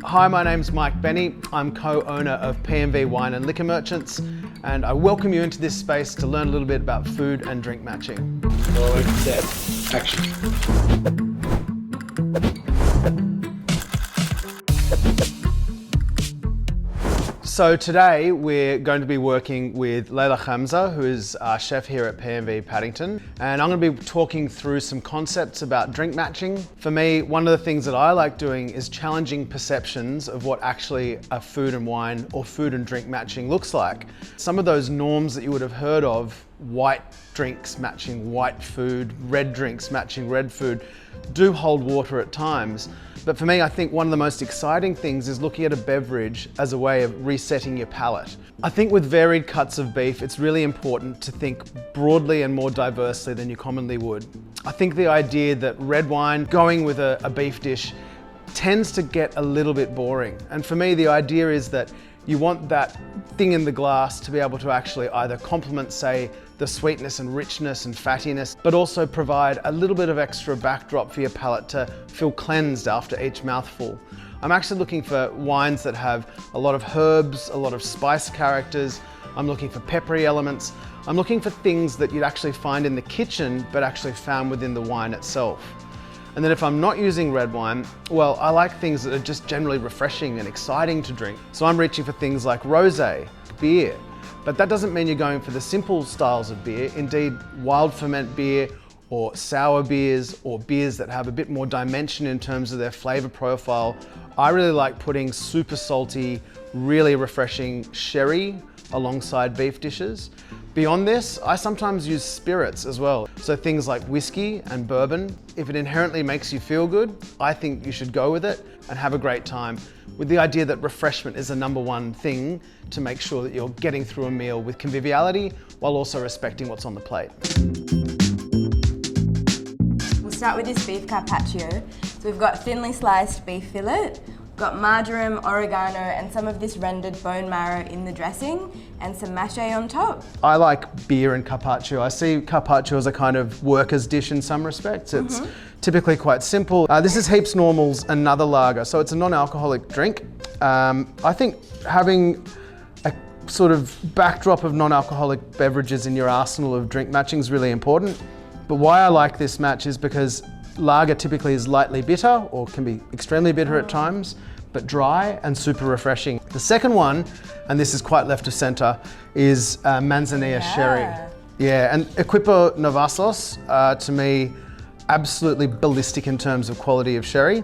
Hi, my name's Mike Benny. I'm co-owner of PMV Wine and Liquor Merchants, and I welcome you into this space to learn a little bit about food and drink matching. Rolling, set, action. So today we're going to be working with Leila Khamza, who is our chef here at PMV Paddington. And I'm going to be talking through some concepts about drink matching. For me, one of the things that I like doing is challenging perceptions of what actually a food and wine or food and drink matching looks like. Some of those norms that you would have heard of, white drinks matching white food, red drinks matching red food, do hold water at times. But for me, I think one of the most exciting things is looking at a beverage as a way of resetting your palate. I think with varied cuts of beef, it's really important to think broadly and more diversely than you commonly would. I think the idea that red wine going with a beef dish tends to get a little bit boring. And for me, the idea is that you want that thing in the glass to be able to actually either complement, say, the sweetness and richness and fattiness, but also provide a little bit of extra backdrop for your palate to feel cleansed after each mouthful. I'm actually looking for wines that have a lot of herbs, a lot of spice characters. I'm looking for peppery elements. I'm looking for things that you'd actually find in the kitchen, but actually found within the wine itself. And then if I'm not using red wine, well, I like things that are just generally refreshing and exciting to drink. So I'm reaching for things like rosé, beer. But that doesn't mean you're going for the simple styles of beer. Indeed, wild ferment beer or sour beers or beers that have a bit more dimension in terms of their flavor profile. I really like putting super salty, really refreshing sherry alongside beef dishes. Beyond this, I sometimes use spirits as well. So things like whiskey and bourbon. If it inherently makes you feel good, I think you should go with it and have a great time, with the idea that refreshment is the number one thing to make sure that you're getting through a meal with conviviality while also respecting what's on the plate. We'll start with this beef carpaccio. So we've got thinly sliced beef fillet, we've got marjoram, oregano, and some of this rendered bone marrow in the dressing, and some mache on top. I like beer and carpaccio. I see carpaccio as a kind of worker's dish in some respects. It's typically quite simple. This is Heaps Normal's Another Lager, so it's a non-alcoholic drink. I think having a sort of backdrop of non-alcoholic beverages in your arsenal of drink matching is really important. But why I like this match is because lager typically is lightly bitter or can be extremely bitter at times, but dry and super refreshing. The second one, and this is quite left of center, is Manzanilla Sherry. Yeah, and Equipo Novassos, to me, absolutely ballistic in terms of quality of sherry.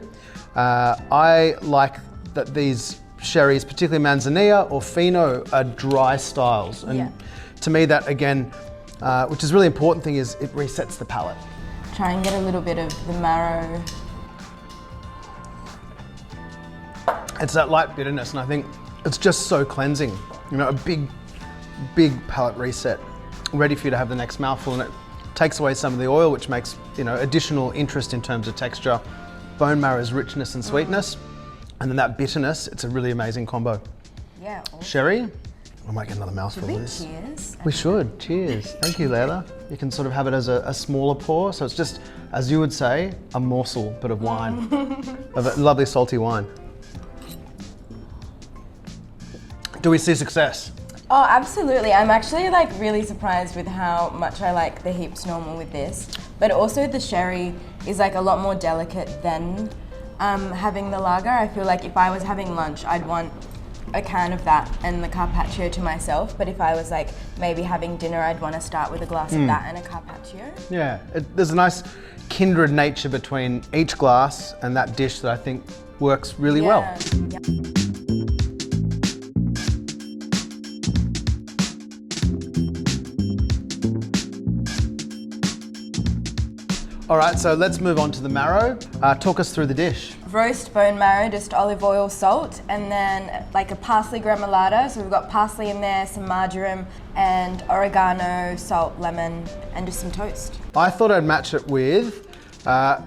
I like that these sherries, particularly Manzanilla or Fino, are dry styles. And to me that, again, which is a really important thing, is it resets the palate. Try and get a little bit of the marrow. It's that light bitterness, and I think it's just so cleansing. You know, a big palate reset, ready for you to have the next mouthful, and it takes away some of the oil, which makes, you know, additional interest in terms of texture, bone marrow's richness and sweetness, and then that bitterness. It's a really amazing combo. Yeah. Awesome. Sherry, I might get another mouthful of this. Cheers. We should. Cheers. Thank you, Leila. You can sort of have it as a smaller pour, so it's just, as you would say, a morsel, but of wine, of a lovely salty wine. Do we see success? Oh, absolutely. I'm actually like really surprised with how much I like the Heaps Normal with this. But also the sherry is like a lot more delicate than having the lager. I feel like if I was having lunch, I'd want a can of that and the carpaccio to myself. But if I was like maybe having dinner, I'd want to start with a glass of that and a carpaccio. Yeah, there's a nice kindred nature between each glass and that dish that I think works really well. Yep. All right, so let's move on to the marrow. Talk us through the dish. Roast bone marrow, just olive oil, salt, and then like a parsley gremolata. So we've got parsley in there, some marjoram, and oregano, salt, lemon, and just some toast. I thought I'd match it with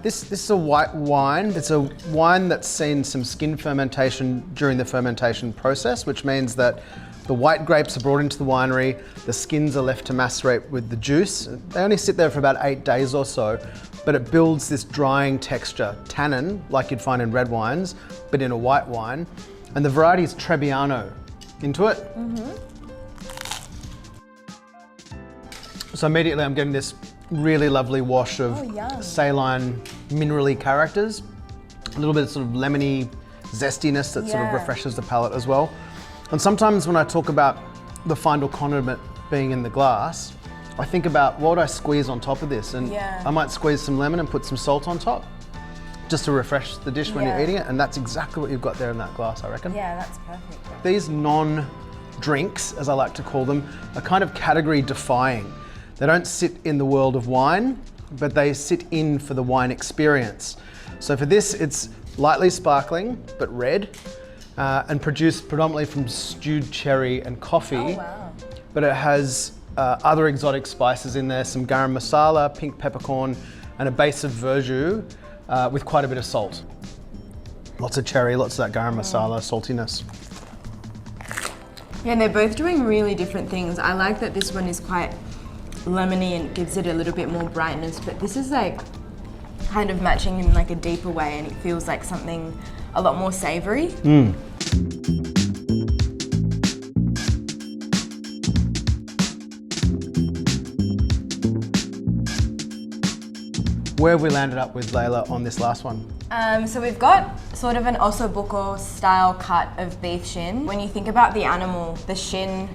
This is a white wine. It's a wine that's seen some skin fermentation during the fermentation process, which means that the white grapes are brought into the winery, the skins are left to macerate with the juice. They only sit there for about 8 days or so, but it builds this drying texture, tannin, like you'd find in red wines, but in a white wine. And the variety is Trebbiano. Into it? So immediately I'm getting this really lovely wash of saline, minerally characters. A little bit of sort of lemony zestiness that sort of refreshes the palate as well. And sometimes when I talk about the final condiment being in the glass, I think about what would I squeeze on top of this, and I might squeeze some lemon and put some salt on top just to refresh the dish when you're eating it, and that's exactly what you've got there in that glass, I reckon. Yeah, that's perfect. These non-drinks, as I like to call them, are kind of category defying. They don't sit in the world of wine, but they sit in for the wine experience. So for this, it's lightly sparkling, but red, and produced predominantly from stewed cherry and coffee. Oh, wow. But it has other exotic spices in there, some garam masala, pink peppercorn, and a base of verjus with quite a bit of salt. Lots of cherry, lots of that garam masala saltiness. Yeah, and they're both doing really different things. I like that this one is quite lemony and gives it a little bit more brightness, but this is like kind of matching in like a deeper way, and it feels like something a lot more savory. Where have we landed up with Layla on this last one? So we've got sort of an osso buco style cut of beef shin. When you think about the animal, the shin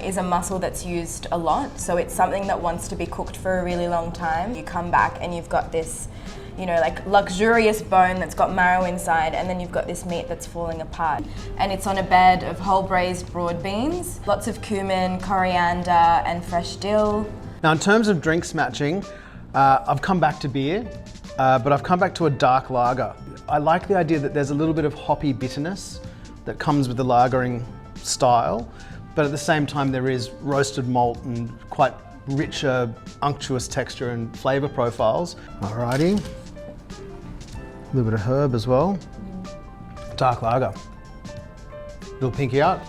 is a muscle that's used a lot. So it's something that wants to be cooked for a really long time. You come back and you've got this, you know, like luxurious bone that's got marrow inside, and then you've got this meat that's falling apart. And it's on a bed of whole braised broad beans, lots of cumin, coriander, and fresh dill. Now in terms of drinks matching, I've come back to beer, but I've come back to a dark lager. I like the idea that there's a little bit of hoppy bitterness that comes with the lagering style, but at the same time there is roasted malt and quite richer, unctuous texture and flavour profiles. Alrighty, a little bit of herb as well. Dark lager, little pinky out.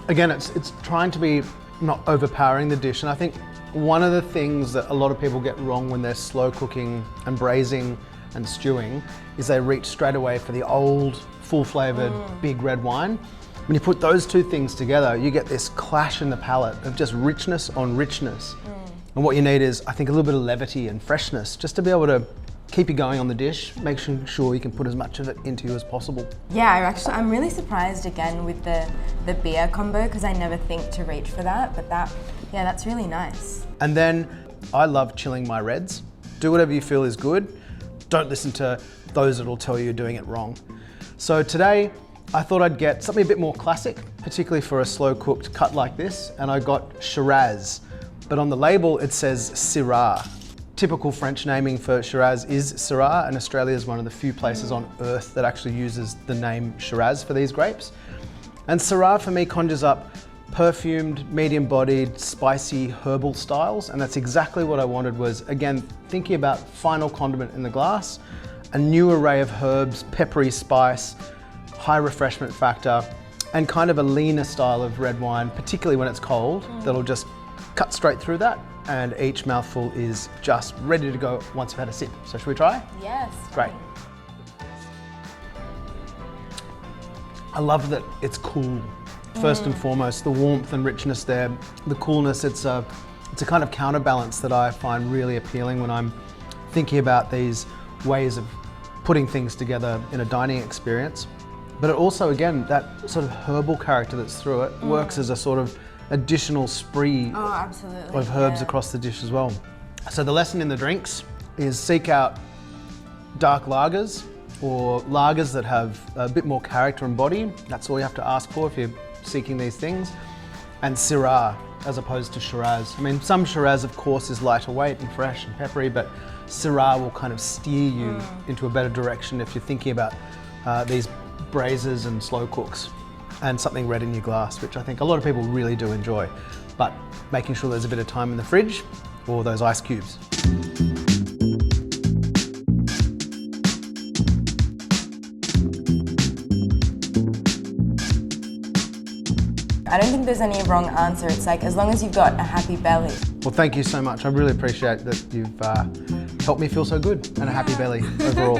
Again, it's trying to be not overpowering the dish, and I think one of the things that a lot of people get wrong when they're slow cooking and braising and stewing is they reach straight away for the old, full-flavoured, big red wine. When you put those two things together, you get this clash in the palate of just richness on richness. And what you need is, I think, a little bit of levity and freshness, just to be able to keep you going on the dish, making sure you can put as much of it into you as possible. Yeah, I'm really surprised again with the beer combo, because I never think to reach for that, but that's really nice. And then I love chilling my reds. Do whatever you feel is good. Don't listen to those that will tell you you're doing it wrong. So today, I thought I'd get something a bit more classic, particularly for a slow cooked cut like this, and I got Shiraz. But on the label it says Syrah. Typical French naming for Shiraz is Syrah, and Australia is one of the few places on earth that actually uses the name Shiraz for these grapes. And Syrah for me conjures up perfumed, medium-bodied, spicy, herbal styles, and that's exactly what I wanted. Was, again, thinking about final condiment in the glass, a new array of herbs, peppery spice, high refreshment factor, and kind of a leaner style of red wine, particularly when it's cold, that'll just cut straight through that, and each mouthful is just ready to go once you've had a sip. So should we try? Yes. Great. I love that it's cool. First and foremost, the warmth and richness there, the coolness, it's a kind of counterbalance that I find really appealing when I'm thinking about these ways of putting things together in a dining experience. But it also, again, that sort of herbal character that's through it works as a sort of additional spree of herbs across the dish as well. So the lesson in the drinks is seek out dark lagers or lagers that have a bit more character and body. That's all you have to ask for if you're seeking these things. And Syrah as opposed to Shiraz. I mean, some Shiraz of course is lighter weight and fresh and peppery, but Syrah will kind of steer you into a better direction if you're thinking about these braises and slow cooks, and something red in your glass, which I think a lot of people really do enjoy, but making sure there's a bit of time in the fridge or those ice cubes. I don't think there's any wrong answer. It's like, as long as you've got a happy belly. Well, thank you so much. I really appreciate that you've helped me feel so good and a happy belly overall.